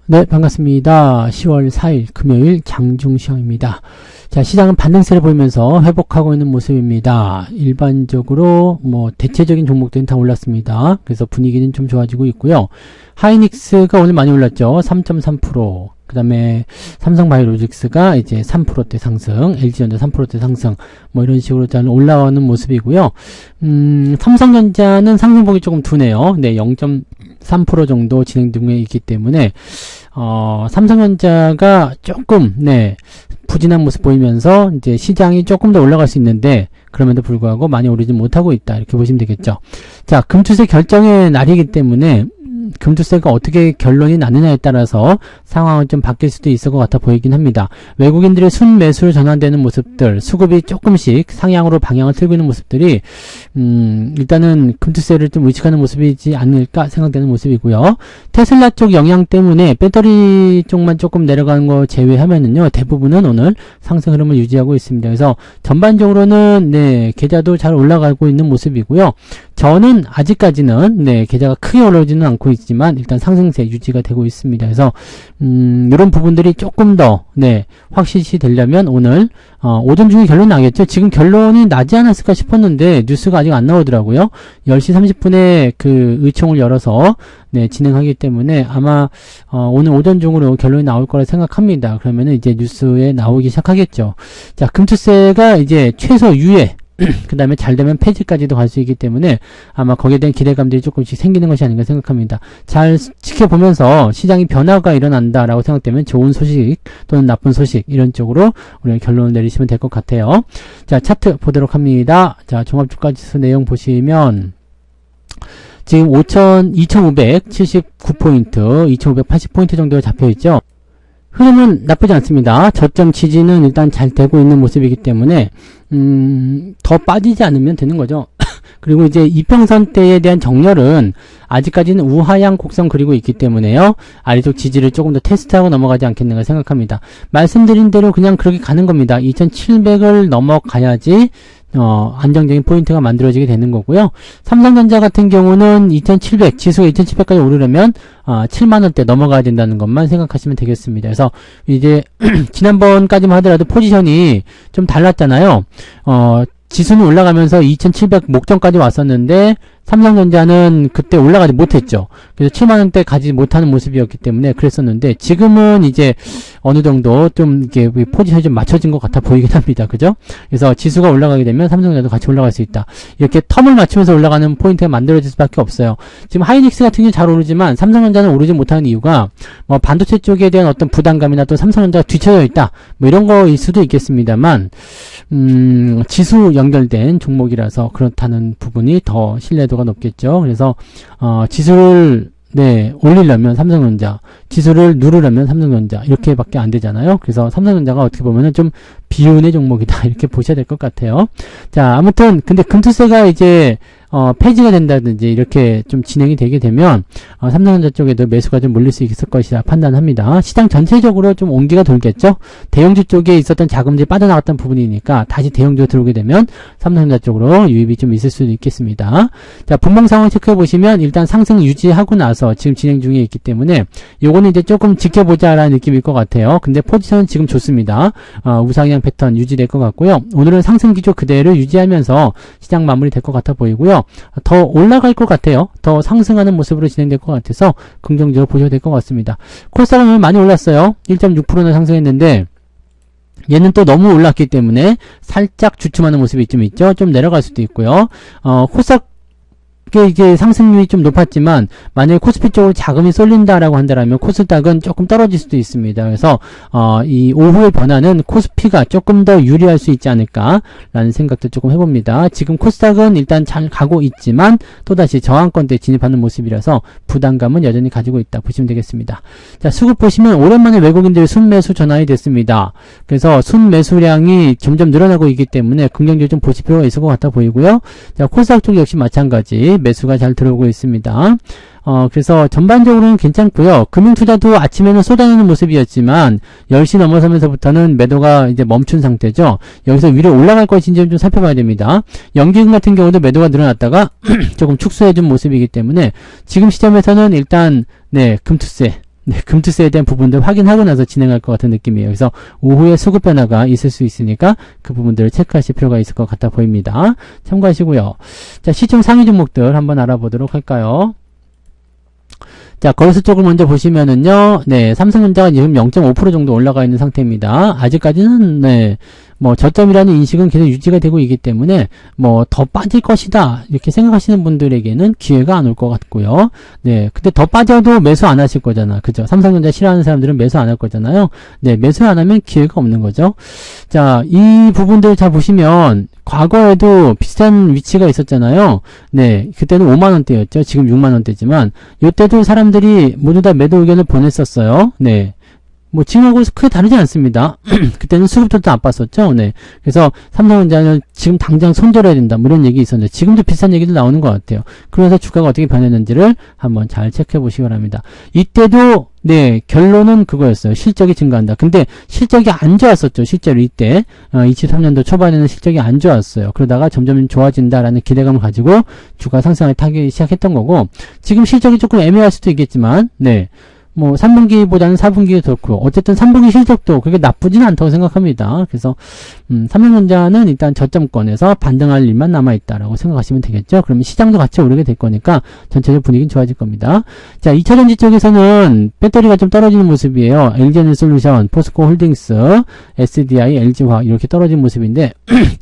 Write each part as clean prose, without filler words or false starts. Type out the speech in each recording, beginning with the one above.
네, 반갑습니다. 10월 4일 금요일 장중시황입니다. 자, 시장은 반등세를 보이면서 회복하고 있는 모습입니다. 일반적으로 대체적인 종목들은 다 올랐습니다. 그래서 분위기는 좀 좋아지고 있고요. 하이닉스가 오늘 많이 올랐죠. 3.3%. 그 다음에 삼성바이오로직스가 이제 3%대 상승, LG전자 3%대 상승, 이런 식으로 잘 올라가는 모습이고요. 삼성전자는 상승폭이 조금 두네요. 네, 0.3% 정도 진행 중에 있기 때문에, 삼성전자가 조금, 부진한 모습 보이면서, 이제 시장이 조금 더 올라갈 수 있는데, 그럼에도 불구하고 많이 오르지 못하고 있다. 이렇게 보시면 되겠죠. 자, 금투세 결정의 날이기 때문에, 금투세가 어떻게 결론이 나느냐에 따라서 상황은 좀 바뀔 수도 있을 것 같아 보이긴 합니다. 외국인들의 순매수로 전환되는 모습들, 수급이 조금씩 상향으로 방향을 틀고 있는 모습들이 일단은 금투세를 좀 의식하는 모습이지 않을까 생각되는 모습이고요. 테슬라 쪽 영향 때문에 배터리 쪽만 조금 내려가는 거 제외하면은요, 대부분은 오늘 상승 흐름을 유지하고 있습니다. 그래서 전반적으로는 계좌도 잘 올라가고 있는 모습이고요. 저는 아직까지는 계좌가 크게 올라오지는 않고 있지만 일단 상승세 유지가 되고 있습니다. 그래서 이런 부분들이 조금 더 확실시 되려면 오늘 오전 중에 결론이 나겠죠. 지금 결론이 나지 않았을까 싶었는데 뉴스가 아직 안 나오더라고요. 10시 30분에 그 의총을 열어서 진행하기 때문에 아마 오늘 오전 중으로 결론이 나올 거라 생각합니다. 그러면은 이제 뉴스에 나오기 시작하겠죠. 자, 금투세가 이제 최소 유예 그 다음에 잘되면 폐지까지도 갈 수 있기 때문에 아마 거기에 대한 기대감들이 조금씩 생기는 것이 아닌가 생각합니다. 잘 지켜보면서 시장이 변화가 일어난다라고 생각되면 좋은 소식 또는 나쁜 소식 이런 쪽으로 우리가 결론을 내리시면 될 것 같아요. 자, 차트 보도록 합니다. 자, 종합주가지수 내용 보시면 지금 2579포인트, 2580포인트 정도가 잡혀있죠. 흐름은 나쁘지 않습니다. 저점 지지는 일단 잘 되고 있는 모습이기 때문에 더 빠지지 않으면 되는 거죠. 그리고 이제 이평선대에 대한 정렬은 아직까지는 우하향 곡선 그리고 있기 때문에요. 아래쪽 지지를 조금 더 테스트하고 넘어가지 않겠는가 생각합니다. 말씀드린 대로 그냥 그렇게 가는 겁니다. 2700을 넘어가야지 안정적인 포인트가 만들어지게 되는 거고요. 삼성전자 같은 경우는 2700, 지수가 2700까지 오르려면 7만원대 넘어가야 된다는 것만 생각하시면 되겠습니다. 그래서 이제 지난번까지만 하더라도 포지션이 좀 달랐잖아요. 지수는 올라가면서 2700 목전까지 왔었는데 삼성전자는 그때 올라가지 못했죠. 그래서 7만원대 가지 못하는 모습이었기 때문에 그랬었는데 지금은 이제 어느 정도 좀 이게 포지션이 좀 맞춰진 것 같아 보이긴 합니다. 그죠? 그래서 지수가 올라가게 되면 삼성전자도 같이 올라갈 수 있다. 이렇게 텀을 맞추면서 올라가는 포인트가 만들어질 수밖에 없어요. 지금 하이닉스 같은 경우는 잘 오르지만 삼성전자는 오르지 못하는 이유가 반도체 쪽에 대한 어떤 부담감이나 또 삼성전자가 뒤쳐져 있다. 이런 거일 수도 있겠습니다만 지수 연결된 종목이라서 그렇다는 부분이 더 신뢰도가 높겠죠. 그래서 지수를 올리려면 삼성전자, 지수를 누르려면 삼성전자 이렇게밖에 안 되잖아요. 그래서 삼성전자가 어떻게 보면은 좀 비운의 종목이다 이렇게 보셔야 될 것 같아요. 자, 아무튼 근데 금투세가 이제 폐지가 된다든지 이렇게 좀 진행이 되게 되면 삼성전자 쪽에도 매수가 좀 몰릴 수 있을 것이라 판단합니다. 시장 전체적으로 좀 온기가 돌겠죠. 대형주 쪽에 있었던 자금들이 빠져나갔던 부분이니까 다시 대형주로 들어오게 되면 삼성전자 쪽으로 유입이 좀 있을 수도 있겠습니다. 자, 분봉 상황 체크해 보시면 일단 상승 유지하고 나서 지금 진행 중에 있기 때문에 요거는 이제 조금 지켜보자라는 느낌일 것 같아요. 근데 포지션은 지금 좋습니다. 우상향 패턴 유지될 것 같고요. 오늘은 상승 기조 그대로 유지하면서 시장 마무리 될 것 같아 보이고요. 더 올라갈 것 같아요. 더 상승하는 모습으로 진행될 것 같아서 긍정적으로 보셔도 될 것 같습니다. 코스닥은 오늘 많이 올랐어요. 1.6%나 상승했는데 얘는 또 너무 올랐기 때문에 살짝 주춤하는 모습이 좀 있죠. 좀 내려갈 수도 있고요. 코스닥 이게 상승률이 좀 높았지만 만약에 코스피 쪽으로 자금이 쏠린다라고 한다면 코스닥은 조금 떨어질 수도 있습니다. 그래서 이 오후의 변화는 코스피가 조금 더 유리할 수 있지 않을까라는 생각도 조금 해봅니다. 지금 코스닥은 일단 잘 가고 있지만 또다시 저항권대에 진입하는 모습이라서 부담감은 여전히 가지고 있다 보시면 되겠습니다. 자, 수급 보시면 오랜만에 외국인들의 순매수 전환이 됐습니다. 그래서 순매수량이 점점 늘어나고 있기 때문에 긍정적으로 좀 보실 필요가 있을 것 같아 보이고요. 자, 코스닥 쪽 역시 마찬가지 매수가 잘 들어오고 있습니다. 그래서 전반적으로는 괜찮고요. 금융투자도 아침에는 쏟아내는 모습이었지만 10시 넘어서면서부터는 매도가 이제 멈춘 상태죠. 여기서 위로 올라갈 것인지 좀 살펴봐야 됩니다. 연기금 같은 경우도 매도가 늘어났다가 조금 축소해준 모습이기 때문에 지금 시점에서는 일단 금투세 네, 금투세에 대한 부분들 확인하고 나서 진행할 것 같은 느낌이에요. 그래서 오후에 수급 변화가 있을 수 있으니까 그 부분들을 체크하실 필요가 있을 것 같아 보입니다. 참고하시고요. 자, 시총 상위 종목들 한번 알아보도록 할까요? 자, 거래소 쪽을 먼저 보시면은요, 네, 삼성전자가 지금 0.5% 정도 올라가 있는 상태입니다. 아직까지는, 네, 뭐, 저점이라는 인식은 계속 유지가 되고 있기 때문에, 뭐, 더 빠질 것이다. 이렇게 생각하시는 분들에게는 기회가 안 올 것 같고요. 네, 근데 더 빠져도 매수 안 하실 거잖아. 그죠? 삼성전자 싫어하는 사람들은 매수 안 할 거잖아요. 네, 매수 안 하면 기회가 없는 거죠. 자, 이 부분들 잘 보시면, 과거에도 비슷한 위치가 있었잖아요. 네, 그때는 5만원대였죠. 지금 6만원대지만, 이때도 사람들이 모두 다 매도 의견을 보냈었어요. 네. 뭐 지금하고 크게 다르지 않습니다. 그때는 수급도 나빴었죠. 네. 그래서 삼성전자는 지금 당장 손절해야 된다. 뭐 이런 얘기 있었는데 지금도 비슷한 얘기도 나오는 것 같아요. 그래서 주가가 어떻게 변했는지를 한번 잘 체크해 보시기 바랍니다. 이때도 네, 결론은 그거였어요. 실적이 증가한다. 근데 실적이 안 좋았었죠. 실제로 이때 23년도 초반에는 실적이 안 좋았어요. 그러다가 점점 좋아진다라는 기대감을 가지고 주가 상승을 타기 시작했던 거고 지금 실적이 조금 애매할 수도 있겠지만 네. 뭐 3분기보다는 4분기가 좋고 어쨌든 3분기 실적도 그게 나쁘지는 않다고 생각합니다. 그래서 삼성전자는 일단 저점권에서 반등할 일만 남아있다라고 생각하시면 되겠죠. 그러면 시장도 같이 오르게 될 거니까 전체적 분위기는 좋아질 겁니다. 자, 2차전지 쪽에서는 배터리가 좀 떨어지는 모습이에요. LG에너지솔루션, 포스코홀딩스, SDI, LG화학 이렇게 떨어진 모습인데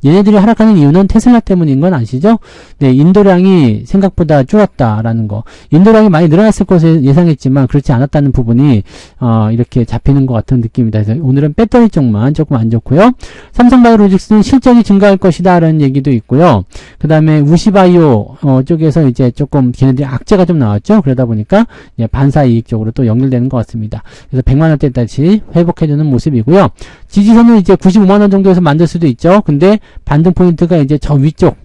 얘네들이 하락하는 이유는 테슬라 때문인 건 아시죠? 네, 인도량이 생각보다 줄었다라는 거. 인도량이 많이 늘어났을 것을 예상했지만 그렇지 않았다는 부분이 이렇게 잡히는 것 같은 느낌입니다. 그래서 오늘은 배터리 쪽만 조금 안 좋고요. 삼성바이오로직스는 실적이 증가할 것이다 라는 얘기도 있고요. 그 다음에 우시바이오 쪽에서 이제 조금 걔네들이 악재가 좀 나왔죠. 그러다 보니까 이제 반사이익 쪽으로 또 연결되는 것 같습니다. 그래서 100만원대 다시 회복해주는 모습이고요. 지지선은 이제 95만원 정도에서 만들 수도 있죠. 근데 반등 포인트가 이제 저 위쪽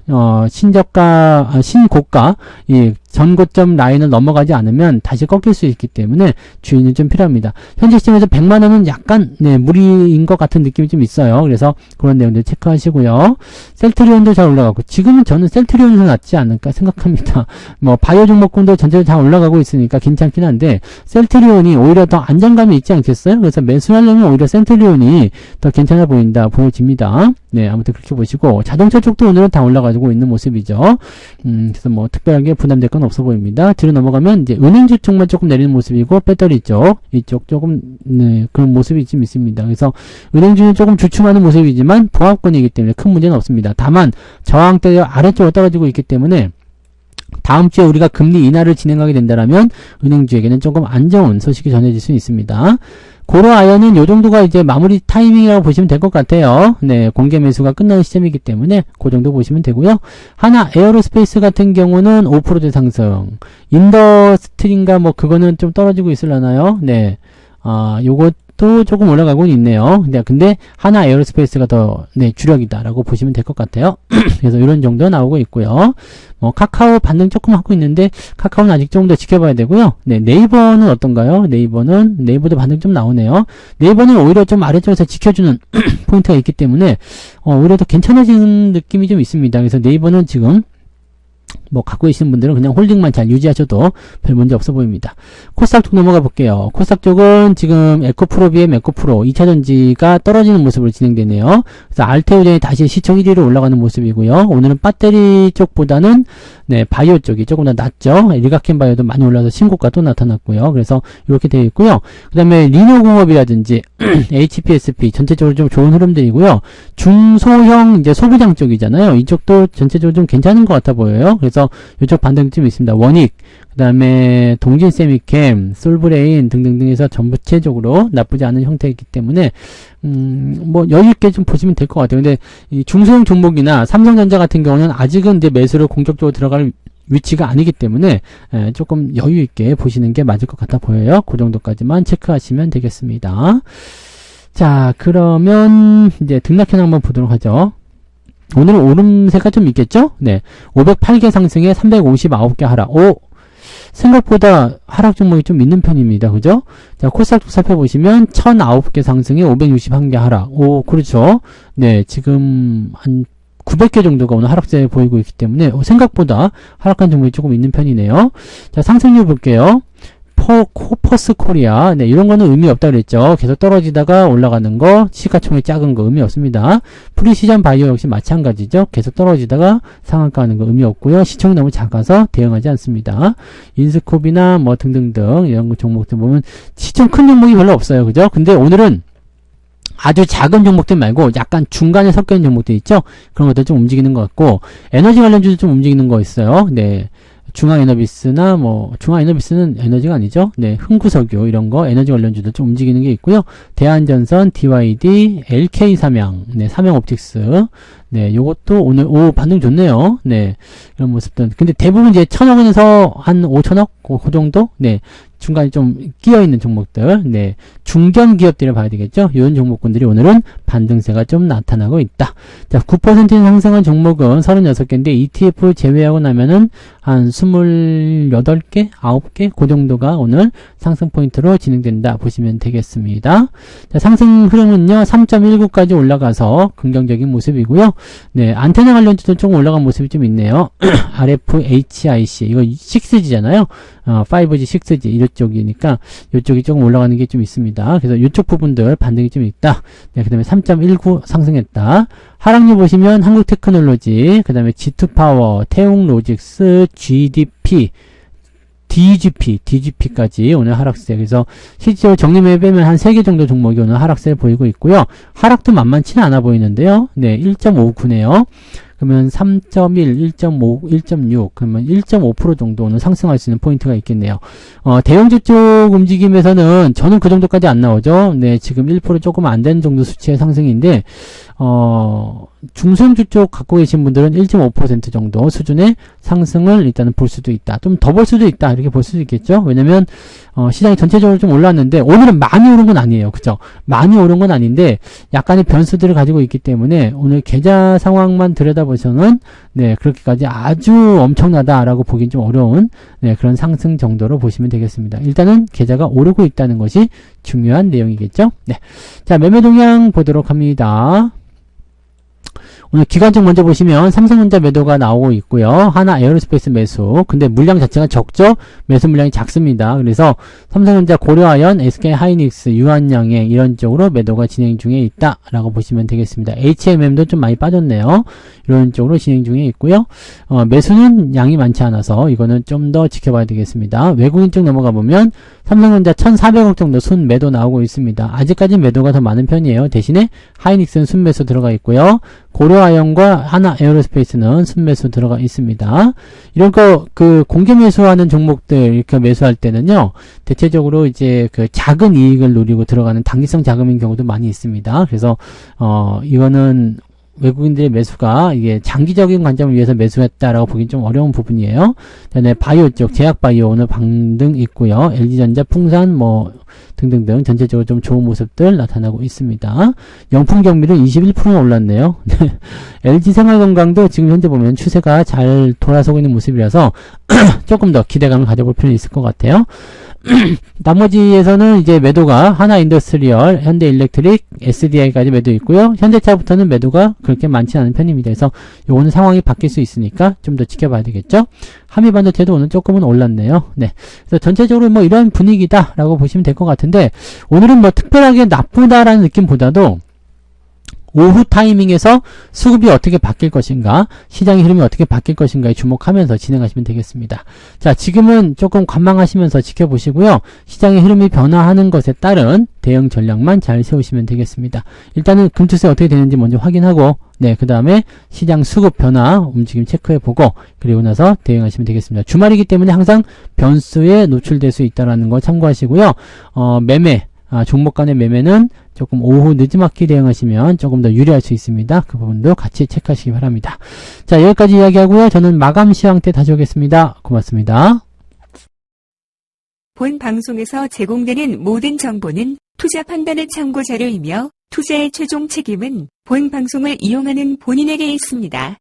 신고가 이 전고점 라인을 넘어가지 않으면 다시 꺾일 수 있기 때문에 주의는 좀 필요합니다. 현재 시점에서 100만원은 약간 네, 무리인 것 같은 느낌이 좀 있어요. 그래서 그런 내용들 체크하시고요. 셀트리온도 잘 올라가고 지금은 저는 셀트리온이 더 낫지 않을까 생각합니다. 뭐 바이오 종목군도 전체적으로 다 올라가고 있으니까 괜찮긴 한데 셀트리온이 오히려 더 안정감이 있지 않겠어요? 그래서 매수하려면 오히려 셀트리온이 더 괜찮아 보인다 보여집니다. 네, 아무튼 그렇게 보시고 자동차 쪽도 오늘은 다 올라가지고 있는 모습이죠. 그래서 뭐 특별하게 부담될 건 없어 보입니다. 뒤로 넘어가면 이제 은행주 쪽만 조금 내리는 모습이고 배터리 쪽 이쪽 조금 네, 그런 모습이 좀 있습니다. 그래서 은행주는 조금 주춤하는 모습이지만 보합권이기 때문에 큰 문제는 없습니다. 다만 저항대 아래쪽으로 떨어지고 있기 때문에 다음 주에 우리가 금리 인하를 진행하게 된다면 은행주에게는 조금 안 좋은 소식이 전해질 수 있습니다. 고로아연은 요 정도가 이제 마무리 타이밍이라고 보시면 될 것 같아요. 네, 공개 매수가 끝나는 시점이기 때문에 그 정도 보시면 되고요. 하나 에어로스페이스 같은 경우는 5%대 상승. 인더스트리인가 뭐 그거는 좀 떨어지고 있으려나요? 네. 요것도 조금 올라가고는 있네요. 근데 하나 에어로스페이스가 더 네, 주력이다라고 보시면 될 것 같아요. 그래서 이런 정도 나오고 있고요. 뭐 카카오 반등 조금 하고 있는데 카카오는 아직 좀 더 지켜봐야 되고요. 네, 네이버는 어떤가요? 네이버도 반등 좀 나오네요. 네이버는 오히려 좀 아래쪽에서 지켜주는 포인트가 있기 때문에 오히려 더 괜찮아지는 느낌이 좀 있습니다. 그래서 네이버는 지금 뭐 갖고 계시는 분들은 그냥 홀딩만 잘 유지하셔도 별 문제 없어 보입니다. 코스닥 쪽 넘어가 볼게요. 코스닥 쪽은 지금 에코프로 비엠 에코프로 2차전지가 떨어지는 모습으로 진행되네요. 그래서 알테오젠이 다시 시총 1위로 올라가는 모습이고요. 오늘은 배터리 쪽보다는 네, 바이오 쪽이 조금 더 낫죠. 일각캔 바이오도 많이 올라서 신고가 또 나타났고요. 그래서 이렇게 되어 있고요. 그 다음에 리노공업이라든지 HPSP 전체적으로 좀 좋은 흐름들이고요. 중소형 이제 소비장 쪽이잖아요. 이쪽도 전체적으로 좀 괜찮은 것 같아 보여요. 그래서 이쪽 반등점이 있습니다. 원익, 그 다음에 동진세미캠, 솔브레인 등등등에서 전부체적으로 나쁘지 않은 형태이기 때문에 뭐 여유있게 좀 보시면 될 것 같아요. 근데 이 중소형 종목이나 삼성전자 같은 경우는 아직은 이제 매수를 공격적으로 들어갈 위치가 아니기 때문에 조금 여유있게 보시는 게 맞을 것 같아 보여요. 그 정도까지만 체크하시면 되겠습니다. 자, 그러면 이제 등락현 한번 보도록 하죠. 오늘은 오름세가 좀 있겠죠? 네. 508개 상승에 359개 하락. 생각보다 하락 종목이 좀 있는 편입니다. 그죠? 자, 코스닥 쪽 살펴보시면 1009개 상승에 561개 하락. 그렇죠. 네. 지금 한 900개 정도가 오늘 하락세 보이고 있기 때문에 생각보다 하락한 종목이 조금 있는 편이네요. 자, 상승률 볼게요. 코퍼스 코리아. 네, 이런 거는 의미 없다 그랬죠. 계속 떨어지다가 올라가는 거, 시가총액 작은 거 의미 없습니다. 프리시전 바이오 역시 마찬가지죠. 계속 떨어지다가 상한가 하는 거 의미 없고요. 시총이 너무 작아서 대응하지 않습니다. 인스코비나 뭐 등등등 이런 종목들 보면 시총 큰 종목이 별로 없어요. 그죠? 근데 오늘은 아주 작은 종목들 말고 약간 중간에 섞여 있는 종목들 있죠? 그런 것들 좀 움직이는 것 같고, 에너지 관련주도 좀 움직이는 거 있어요. 네. 중앙에너비스나 중앙에너비스는 에너지가 아니죠. 네. 흥구석유 이런 거 에너지 관련주도 좀 움직이는 게 있고요. 대한전선, DYD, LK삼양, 네. 삼양옵틱스. 네. 요것도 오늘 반등 좋네요. 네. 이런 모습들. 근데 대부분 이제 1,000억 원에서 한 5,000억 그 정도? 네. 중간에 좀 끼어있는 종목들, 네, 중견 기업들을 봐야 되겠죠. 이런 종목군들이 오늘은 반등세가 좀 나타나고 있다. 자, 9% 상승한 종목은 36개인데 ETF 제외하고 나면은 한 28개, 9개 그 정도가 오늘 상승 포인트로 진행된다 보시면 되겠습니다. 자, 상승 흐름은요 3.19까지 올라가서 긍정적인 모습이고요. 네, 안테나 관련주도 조금 올라간 모습이 좀 있네요. RFHIC 이거 6G잖아요. 5G, 6G 이쪽이니까 이쪽이 조금 올라가는 게 좀 있습니다. 그래서 이쪽 부분들 반등이 좀 있다. 네, 그 다음에 3.19 상승했다. 하락률 보시면 한국테크놀로지, 그 다음에 G2파워, 태웅로직스, GDP, DGP까지 오늘 하락세. 그래서 실제로 정리매매 빼면 한 3개 정도 종목이 오늘 하락세를 보이고 있고요. 하락도 만만치는 않아 보이는데요. 네, 1.59네요. 그러면 3.1, 1.5, 1.6, 그러면 1.5% 정도 오늘 상승할 수 있는 포인트가 있겠네요. 대형주 쪽 움직임에서는 저는 그 정도까지 안 나오죠. 네, 지금 1% 조금 안 되는 정도 수치의 상승인데, 중소형주 쪽 갖고 계신 분들은 1.5% 정도 수준의 상승을 일단은 볼 수도 있다. 좀 더 볼 수도 있다. 이렇게 볼 수도 있겠죠. 왜냐면, 시장이 전체적으로 좀 올랐는데, 오늘은 많이 오른 건 아니에요. 그죠? 많이 오른 건 아닌데, 약간의 변수들을 가지고 있기 때문에, 오늘 계좌 상황만 들여다보셔서는, 네, 그렇게까지 아주 엄청나다라고 보긴 좀 어려운, 네, 그런 상승 정도로 보시면 되겠습니다. 일단은 계좌가 오르고 있다는 것이 중요한 내용이겠죠. 네. 자, 매매 동향 보도록 합니다. 오늘 기관총 먼저 보시면 삼성전자 매도가 나오고 있고요. 하나 에어로스페이스 매수. 근데 물량 자체가 적죠? 매수 물량이 작습니다. 그래서 삼성전자, 고려아연, SK하이닉스, 유한양행 이런 쪽으로 매도가 진행 중에 있다라고 보시면 되겠습니다. HMM도 좀 많이 빠졌네요. 이런 쪽으로 진행 중에 있고요. 매수는 양이 많지 않아서 이거는 좀 더 지켜봐야 되겠습니다. 외국인 쪽 넘어가 보면 삼성전자 1,400억 정도 순 매도 나오고 있습니다. 아직까지 매도가 더 많은 편이에요. 대신에 하이닉스는 순매수 들어가 있고요. 고려아연과 하나 에어로스페이스는 순매수 들어가 있습니다. 이런 공개 매수하는 종목들 이렇게 매수할 때는요, 대체적으로 이제 작은 이익을 노리고 들어가는 단기성 자금인 경우도 많이 있습니다. 그래서, 이거는 외국인들의 매수가 이게 장기적인 관점을 위해서 매수했다라고 보긴 좀 어려운 부분이에요. 그다음에 바이오 쪽, 제약바이오 오늘 반등 있고요. LG전자, 풍산 등등등 전체적으로 좀 좋은 모습들 나타나고 있습니다. 영풍경밀은 21%나 올랐네요. LG생활건강도 지금 현재 보면 추세가 잘 돌아서고 있는 모습이라서 조금 더 기대감을 가져볼 필요는 있을 것 같아요. 나머지에서는 이제 매도가 하나인더스트리얼, 현대일렉트릭, SDI까지 매도 있고요. 현대차부터는 매도가 그렇게 많지 않은 편입니다. 그래서 요거는 상황이 바뀔 수 있으니까 좀 더 지켜봐야 되겠죠. 한미반도체도 오늘 조금은 올랐네요. 네. 그래서 전체적으로 이런 분위기다라고 보시면 될 것 같은데, 오늘은 특별하게 나쁘다라는 느낌보다도 오후 타이밍에서 수급이 어떻게 바뀔 것인가, 시장의 흐름이 어떻게 바뀔 것인가에 주목하면서 진행하시면 되겠습니다. 자, 지금은 조금 관망하시면서 지켜보시고요. 시장의 흐름이 변화하는 것에 따른 대응 전략만 잘 세우시면 되겠습니다. 일단은 금투세 어떻게 되는지 먼저 확인하고, 네, 그 다음에 시장 수급 변화 움직임 체크해보고, 그리고 나서 대응하시면 되겠습니다. 주말이기 때문에 항상 변수에 노출될 수 있다는 거 참고하시고요. 종목 간의 매매는 조금 오후 늦지막히 대응하시면 조금 더 유리할 수 있습니다. 그 부분도 같이 체크하시기 바랍니다. 자, 여기까지 이야기하고요. 저는 마감 시황 때 다시 오겠습니다. 고맙습니다. 본 방송에서 제공되는 모든 정보는 투자 판단의 참고 자료이며 투자의 최종 책임은 본 방송을 이용하는 본인에게 있습니다.